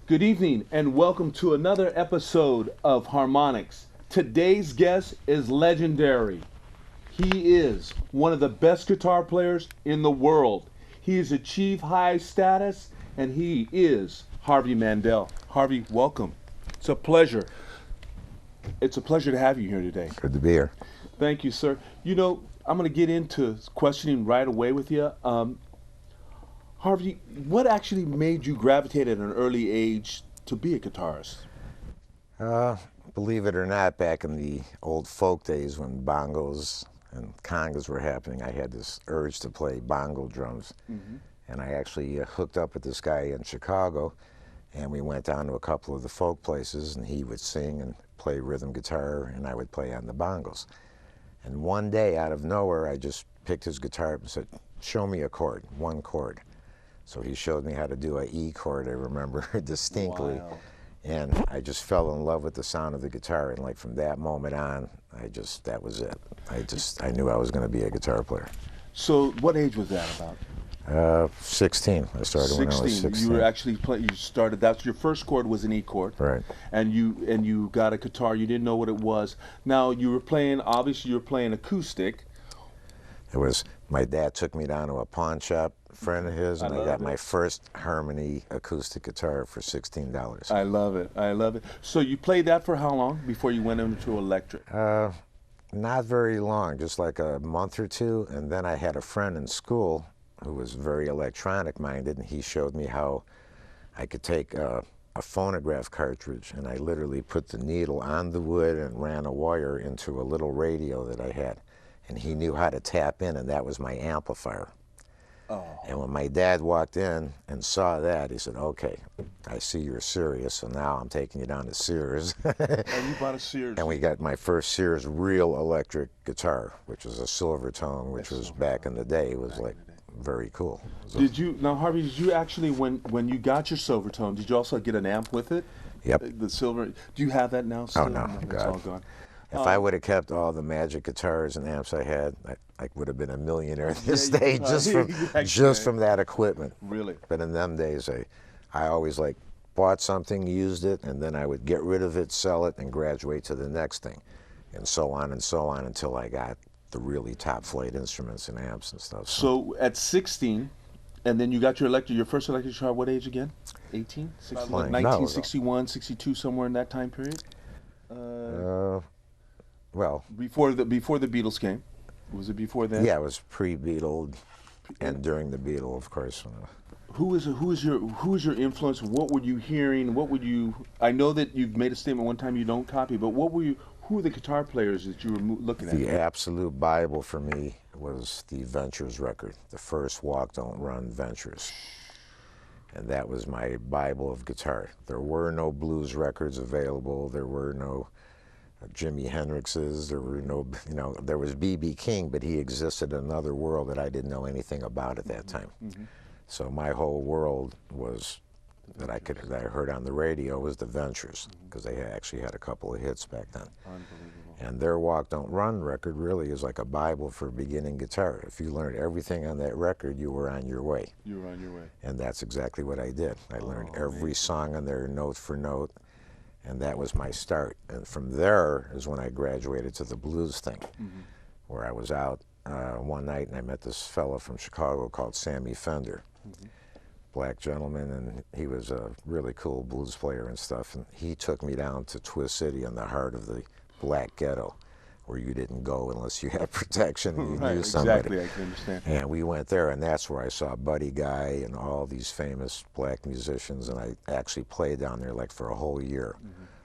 Good evening and welcome to another episode of Harmonics. Today's guest is legendary. He is one of the best guitar players in the world. He has achieved high status and he is Harvey Mandel. Harvey, welcome. It's a pleasure. It's a pleasure to have you here today. Good to be here. Thank you, sir. I'm going to get into questioning right away with you. Harvey, what actually made you gravitate at an early age to be a guitarist? Believe it or not, back in the old folk days when bongos and congas were happening, I had this urge to play bongo drums. And I actually hooked up with this guy in Chicago, and we went down to a couple of the folk places, and he would sing and play rhythm guitar, and I would play on the bongos. And one day, out of nowhere, I just picked his guitar up and said, "Show me a chord, one chord." So he showed me how to do an E chord, I remember distinctly. Wow. And I just fell in love with the sound of the guitar. And like from that moment on, that was it. I knew I was going to be a guitar player. So what age was that about? 16. I started when I was 16. You were actually you started, that's your first chord was an E chord. Right. And you got a guitar, you didn't know what it was. Now you were playing, obviously you were playing acoustic. It was, my dad took me down to a pawn shop, a friend of his, and I got my first Harmony acoustic guitar for $16. I love it, I love it. So you played that for how long before you went into electric? Not very long, just like a month or two, and then I had a friend in school who was very electronic minded, and he showed me how I could take a phonograph cartridge, and I literally put the needle on the wood and ran a wire into a little radio that I had. And he knew how to tap in, and that was my amplifier. Oh. And when my dad walked in and saw that, he said, "Okay, I see you're serious, so now I'm taking you down to Sears." And you bought a Sears. And we got my first Sears real electric guitar, which was a silver tone, which was back in the day, it was like very cool. Did you, now Harvey, did you actually, when you got your silver tone, did you also get an amp with it? Yep. The silver, do you have that now still? Oh, no, It's God. all gone. If I would have kept all the magic guitars and amps I had, I would have been a millionaire this you day probably- just from that equipment. Really? But in them days, I always like bought something, used it, and then I would get rid of it, sell it, and graduate to the next thing, and so on until I got the really top flight instruments and amps and stuff. So at 16, and then you got your first electric guitar, what age again? 18? 16? No, 1961, 62, somewhere in that time period? Well, Before the Beatles came? Was it before then? yeah, it was pre-Beatle and during the Beatle, of course. Who is your influence? What were you hearing? What would you? I know that you've made a statement one time you don't copy, but who were the guitar players that you were looking at? The absolute Bible for me was the Ventures record, the first Walk, Don't Run Ventures. And that was my Bible of guitar. There were no blues records available. There were no Jimi Hendrix's. There were no, there was B.B. King, but he existed in another world that I didn't know anything about at that time. So my whole world was that I heard on the radio was the Ventures, because they actually had a couple of hits back then. Unbelievable. And their Walk Don't Run record really is like a Bible for beginning guitar. If you learned everything on that record, you were on your way. You were on your way. And that's exactly what I did. I learned every song on there note for note, and that was my start. And from there is when I graduated to the blues thing, where I was out one night and I met this fellow from Chicago called Sammy Fender. Black gentleman, and he was a really cool blues player and stuff, and he took me down to Twist City in the heart of the black ghetto, where you didn't go unless you had protection and you Right, knew somebody. exactly, I can understand. And we went there, and that's where I saw Buddy Guy and all these famous black musicians, and I actually played down there like for a whole year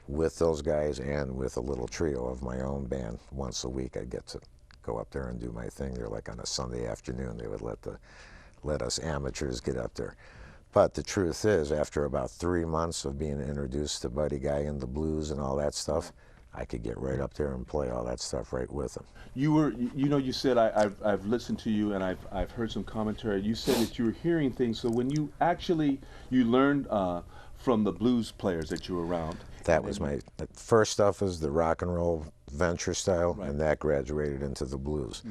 with those guys and with a little trio of my own band. Once a week I'd get to go up there and do my thing there, like on a Sunday afternoon. They would let us amateurs get up there. But the truth is, after about 3 months of being introduced to Buddy Guy and the blues and all that stuff, I could get right up there and play all that stuff right with him. You said I've listened to you and I've heard some commentary. You said that you were hearing things. So when you learned from the blues players that you were around. That was the first stuff was the rock and roll venture style, and that graduated into the blues.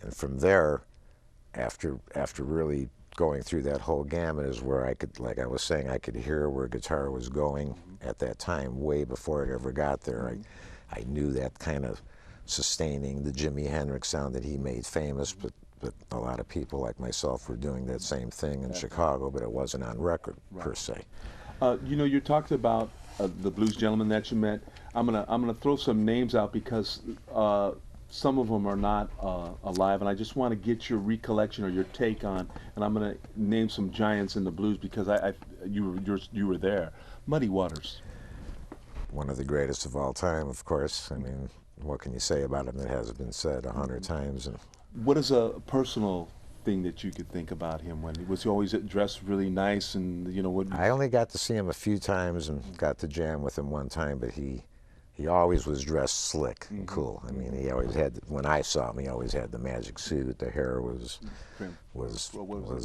And from there, after really going through that whole gamut is where I could, like I was saying, I could hear where guitar was going at that time, way before it ever got there. I knew that kind of sustaining the Jimi Hendrix sound that he made famous, but a lot of people like myself were doing that same thing in Chicago, but it wasn't on record per se. You know, you talked about the blues gentleman that you met. I'm gonna throw some names out because some of them are not alive, and I just want to get your recollection or your take on. And I'm gonna name some giants in the blues because you were there. Muddy Waters. One of the greatest of all time, of course. I mean, what can you say about him that hasn't been said 100 times? And what is a personal thing that you could think about him? Was he always dressed really nice, and you know what? I only got to see him a few times and got to jam with him one time, but he always was dressed slick and cool. I mean, he always had, when I saw him, he always had the magic suit. The hair was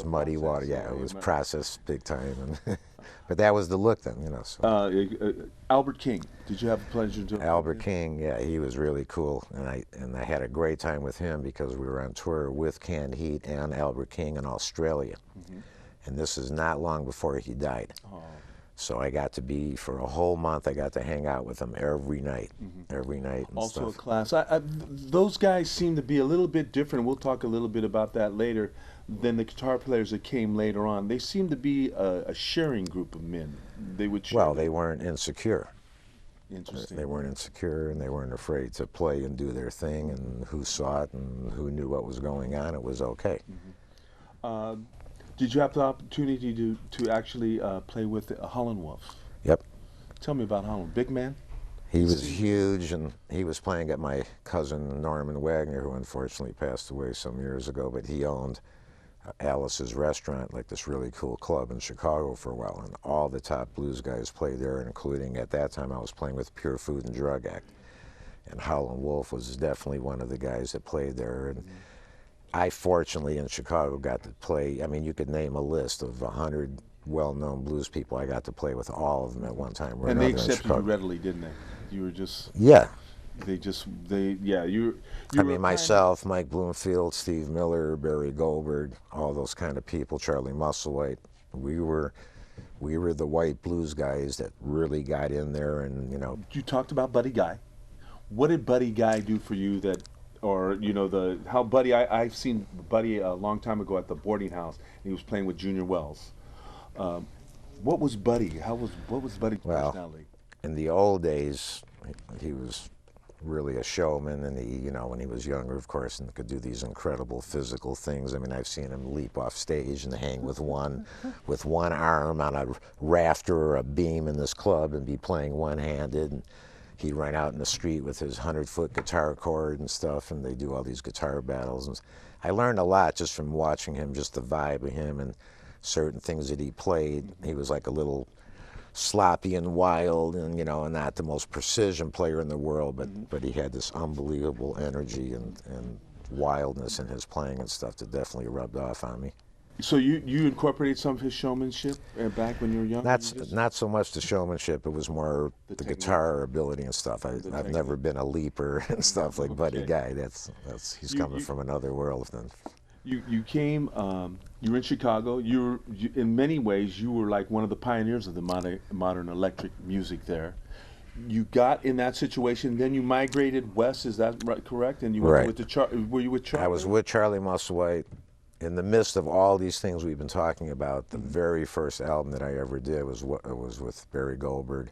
muddy water. Yeah, it was processed big time. And but that was the look then, you know. So. Albert King. Did you have the pleasure to? Albert King, yeah, he was really cool, and I had a great time with him because we were on tour with Canned Heat and Albert King in Australia, and this is not long before he died. Oh. So I got to be, for a whole month, I got to hang out with him every night, every night and also stuff. A class. Those guys seem to be a little bit different. We'll talk a little bit about that later than the guitar players that came later on. They seem to be a sharing group of men. They would share. Well, they weren't insecure. Interesting. They weren't insecure, and they weren't afraid to play and do their thing, and who saw it and who knew what was going on, it was okay. Did you have the opportunity to actually play with Holland Wolf? Yep. Tell me about Holland. Big man? He was huge, and he was playing at my cousin Norman Wagner, who unfortunately passed away some years ago, but he owned Alice's Restaurant, like this really cool club in Chicago for a while, and all the top blues guys played there, including, at that time, I was playing with Pure Food and Drug Act, and Howlin' Wolf was definitely one of the guys that played there. And I, fortunately, in Chicago got to play, I mean, you could name a list of 100 well-known blues people. I got to play with all of them at one time or another. And they accepted you readily, didn't they? You were just... Yeah. I mean, myself, Mike Bloomfield, Steve Miller, Barry Goldberg, all those kind of people, Charlie Musselwhite. We were the white blues guys that really got in there, and, you know. You talked about Buddy Guy. What did Buddy Guy do for you that, or, you know, how Buddy, I've seen Buddy a long time ago at the boarding house, and he was playing with Junior Wells. What was Buddy? What was Buddy's personality? In the old days, he was really a showman, and he, you know, when he was younger, of course, and could do these incredible physical things. I mean, I've seen him leap off stage and hang with one arm on a rafter or a beam in this club and be playing one-handed, and he'd run out in the street with his 100-foot guitar cord and stuff, and they do all these guitar battles. And I learned a lot just from watching him, just the vibe of him and certain things that he played. He was like a little sloppy and wild, and, you know, and not the most precision player in the world, but he had this unbelievable energy and wildness in his playing and stuff that definitely rubbed off on me. So you incorporated some of his showmanship back when you were young? Not so much the showmanship, it was more the guitar ability and stuff. I've never been a leaper and stuff like Buddy Guy. He's coming from another world then. You came, you were in Chicago. You in many ways, you were like one of the pioneers of the modern electric music there. You got in that situation, then you migrated west, is that correct? And you went were you with Charlie? I was with Charlie Musselwhite. In the midst of all these things we've been talking about, the very first album that I ever did was with Barry Goldberg,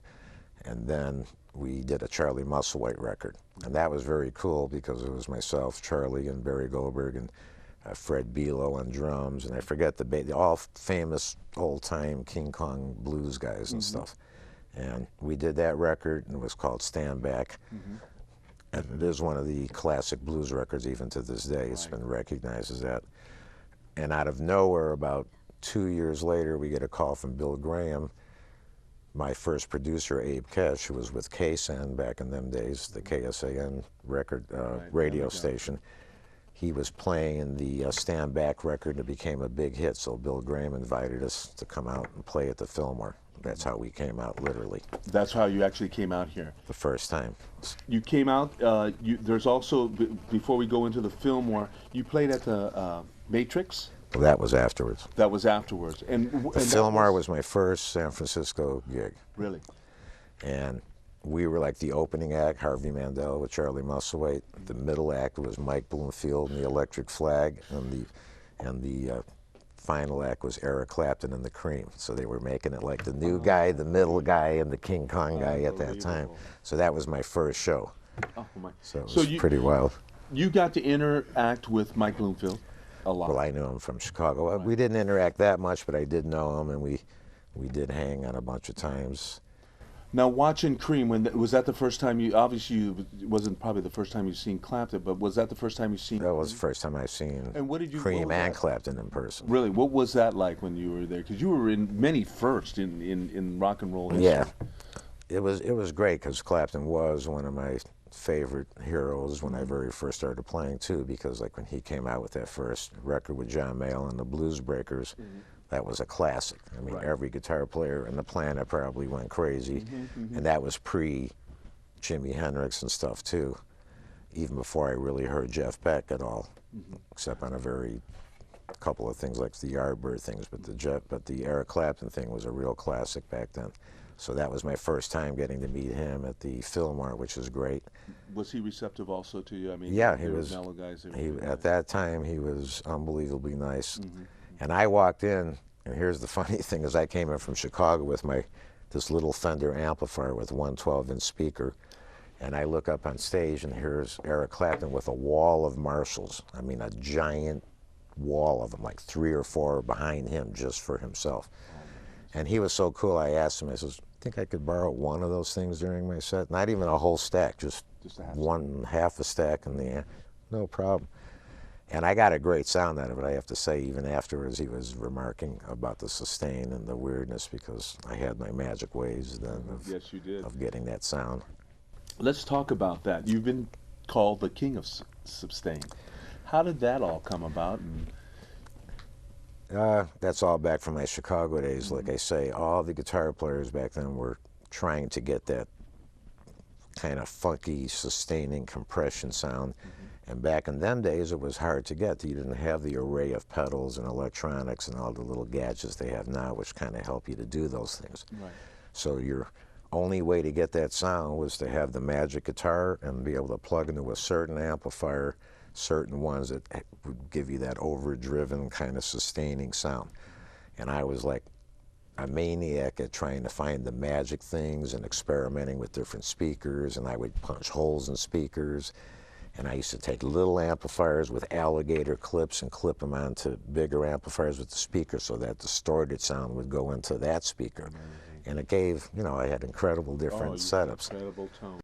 and then we did a Charlie Musselwhite record. And that was very cool because it was myself, Charlie, and Barry Goldberg, and Fred Bilo on drums, and I forget the all famous old-time King Kong blues guys and stuff. And we did that record, and it was called Stand Back. And it is one of the classic blues records even to this day. It's been recognized as that. And out of nowhere, about 2 years later, we get a call from Bill Graham, my first producer, Abe Kesh, who was with KSAN back in them days, the KSAN record radio station. He was playing in the Stand Back record, and it became a big hit, so Bill Graham invited us to come out and play at the Fillmore. That's how we came out, literally. That's how you actually came out here? The first time. You came out, there's also, before we go into the Fillmore, you played at the Matrix? Well, that was afterwards. That was afterwards. And The Fillmore was my first San Francisco gig. Really? And we were like the opening act, Harvey Mandel with Charlie Musselwhite. The middle act was Mike Bloomfield and the Electric Flag, and the final act was Eric Clapton and the Cream. So they were making it like the new guy, the middle guy, and the King Kong guy at that time. So that was my first show. Oh my! So it was pretty wild. You got to interact with Mike Bloomfield a lot. Well, I knew him from Chicago. Right. We didn't interact that much, but I did know him, and we did hang on a bunch of times. Now, watching Cream, was that the first time you? Obviously, it wasn't probably the first time you've seen Clapton, but was that the first time you've seen? That was the first time I've seen Cream and Clapton in person. Really, what was that like when you were there? Because you were in many firsts in rock and roll history. Yeah, it was great because Clapton was one of my favorite heroes when I very first started playing too. Because like when he came out with that first record with John Mayall and the Blues Breakers. That was a classic. I mean, every guitar player on the planet probably went crazy. And that was pre-Jimi Hendrix and stuff, too. Even before I really heard Jeff Beck at all, except on a couple of things like the Yardbird things. But the Eric Clapton thing was a real classic back then. So that was my first time getting to meet him at the Fillmore, which was great. Was he receptive also to you? I mean, yeah, he was. Mellow guys, At that time, he was unbelievably nice. And I walked in, and here's the funny thing, is I came in from Chicago with this little Fender amplifier with 112-inch speaker, and I look up on stage, and here's Eric Clapton with a wall of Marshalls. I mean, a giant wall of them, like 3 or 4 behind him just for himself. And he was so cool, I asked him, I says, think I could borrow one of those things during my set? Not even a whole stack, just half a stack in the amp. No problem. And I got a great sound out of it, I have to say. Even afterwards, he was remarking about the sustain and the weirdness, because I had my magic ways then of getting that sound. Let's talk about that. You've been called the king of sustain. How did that all come about? That's all back from my Chicago days. Like I say, all the guitar players back then were trying to get that kind of funky, sustaining compression sound. And back in them days, it was hard to get. You didn't have the array of pedals and electronics and all the little gadgets they have now, which kind of help you to do those things. Right. So your only way to get that sound was to have the magic guitar and be able to plug into a certain amplifier, certain ones that would give you that overdriven kind of sustaining sound. And I was like a maniac at trying to find the magic things and experimenting with different speakers, and I would punch holes in speakers. And I used to take little amplifiers with alligator clips and clip them onto bigger amplifiers with the speaker, so that distorted sound would go into that speaker. And it gave, I had incredible different setups. Incredible tone.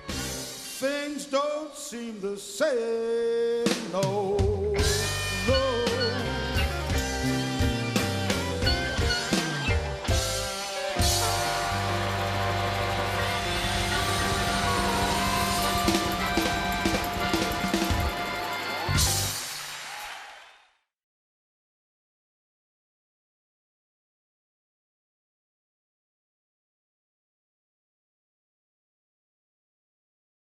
Things don't seem the same, no.